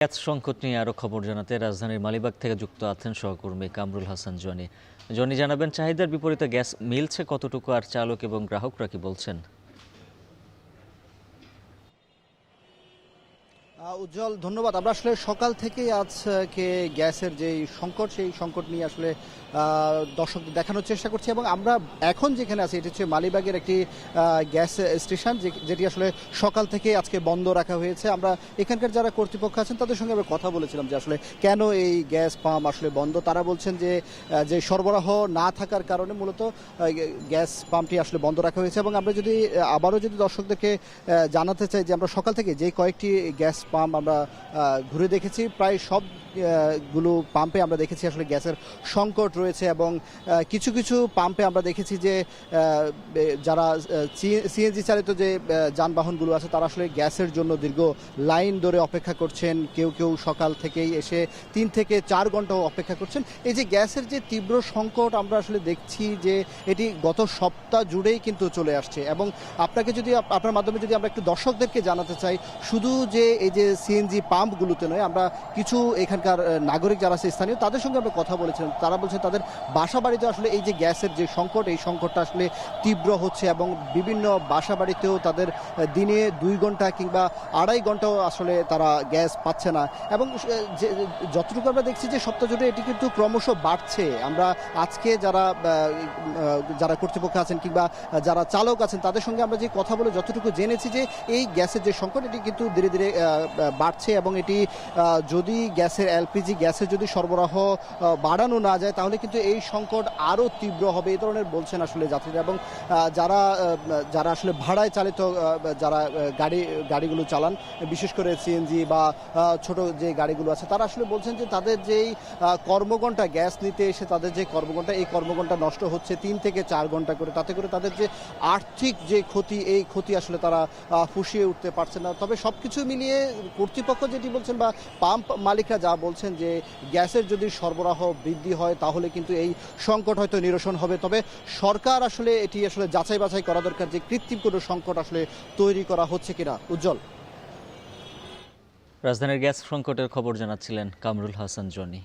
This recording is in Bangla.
গ্যাস সংকট নিয়ে আরও খবর জানাতে রাজধানীর মালিবাগ থেকে যুক্ত আছেন সহকর্মী কামরুল হাসান জনি। জনি জানাবেন, চাহিদার বিপরীতে গ্যাস মিলছে কতটুকু, আর চালক এবং গ্রাহকরা কি বলছেন? উজ্জ্বল, ধন্যবাদ। আমরা আসলে সকাল থেকেই আজকে গ্যাসের যে সংকট, সেই সংকট নিয়ে আসলে দর্শকদের দেখানোর চেষ্টা করছি, এবং আমরা এখন যেখানে আছি এটি হচ্ছে মালিবাগের একটি গ্যাস স্টেশন, যেটি আসলে সকাল থেকে আজকে বন্ধ রাখা হয়েছে। আমরা এখানকার যারা কর্তৃপক্ষ আছেন তাদের সঙ্গে আমরা কথা বলেছিলাম যে আসলে কেন এই গ্যাস পাম্প আসলে বন্ধ। তারা বলছেন যে সরবরাহ না থাকার কারণে মূলত গ্যাস পাম্পটি আসলে বন্ধ রাখা হয়েছে। এবং আমরা যদি আবারও দর্শকদেরকে জানাতে চাই যে আমরা সকাল থেকে যে কয়েকটি গ্যাস পাম্প আমরা ঘুরে দেখেছি, প্রায় সবগুলো পাম্পে আমরা দেখেছি আসলে গ্যাসের সংকট রয়েছে। এবং কিছু কিছু পাম্পে আমরা দেখেছি যে যারা সিএনজি চালিত যে যানবাহনগুলো আছে তারা আসলে গ্যাসের জন্য দীর্ঘ লাইন ধরে অপেক্ষা করছেন। কেউ কেউ সকাল থেকেই এসে 3 থেকে 4 ঘন্টাও অপেক্ষা করছেন। এই যে গ্যাসের যে তীব্র সংকট আমরা আসলে দেখছি যে এটি গত সপ্তাহ জুড়েই কিন্তু চলে আসছে। এবং আপনাকে যদি আপনার মাধ্যমে যদি আমরা একটু দর্শকদেরকে জানাতে চাই, শুধু যে এই যে সিএনজি পাম্পগুলোতে নয়, আমরা কিছু এখানকার নাগরিক যারা আছে স্থানীয় তাদের সঙ্গে আমরা কথা বলেছিলাম। তারা বলছেন তাদের বাসা বাড়িতে আসলে এই যে গ্যাসের যে সংকট, এই সংকটটা আসলে তীব্র হচ্ছে, এবং বিভিন্ন বাসা বাড়িতেও তাদের দিনে 2 ঘন্টা কিংবা 2.5 ঘন্টাও আসলে তারা গ্যাস পাচ্ছে না। এবং যতটুকু আমরা দেখছি যে সপ্তাহ জুড়ে এটি কিন্তু ক্রমশ বাড়ছে। আমরা আজকে যারা কর্তৃপক্ষ আছেন কিংবা যারা চালক আছেন তাদের সঙ্গে আমরা যে কথা বলে যতটুকু জেনেছি যে এই গ্যাসের যে সংকট এটি কিন্তু ধীরে ধীরে বাড়ছে, এবং এটি যদি এলপিজি গ্যাসের যদি সরবরাহ বাড়ানো না যায় তাহলে কিন্তু এই সংকট আরও তীব্র হবে, এই ধরনের বলছেন আসলে যাত্রীরা। এবং যারা আসলে ভাড়ায় চালিত যারা গাড়িগুলো চালান, বিশেষ করে সিএনজি বা ছোট যে গাড়িগুলো আছে, তারা আসলে বলছেন যে তাদের যেই কর্মঘণ্টা গ্যাস নিতে এসে তাদের যে কর্মঘণ্টা, এই কর্মঘণ্টা নষ্ট হচ্ছে 3 থেকে 4 ঘন্টা করে। তাতে করে তাদের যে আর্থিক যে ক্ষতি, এই ক্ষতি আসলে তারা ফুঁসিয়ে উঠতে পারছে না। তবে সবকিছু মিলিয়ে কর্তৃপক্ষ যেটি বলছেন বা পাম্প মালিকরা যা বলছেন যে গ্যাসের যদি সরবরাহ বৃদ্ধি হয় তাহলে কিন্তু এই সংকট হয়তো নিরসন হবে। তবে সরকার আসলে এটি আসলে যাচাই বাছাই করা দরকার যে কৃত্রিম কোনো সংকট আসলে তৈরি করা হচ্ছে কিনা। উজ্জ্বল। রাজধানীর গ্যাস সংকটের খবর জানাচ্ছিলেন কামরুল হাসান জনি।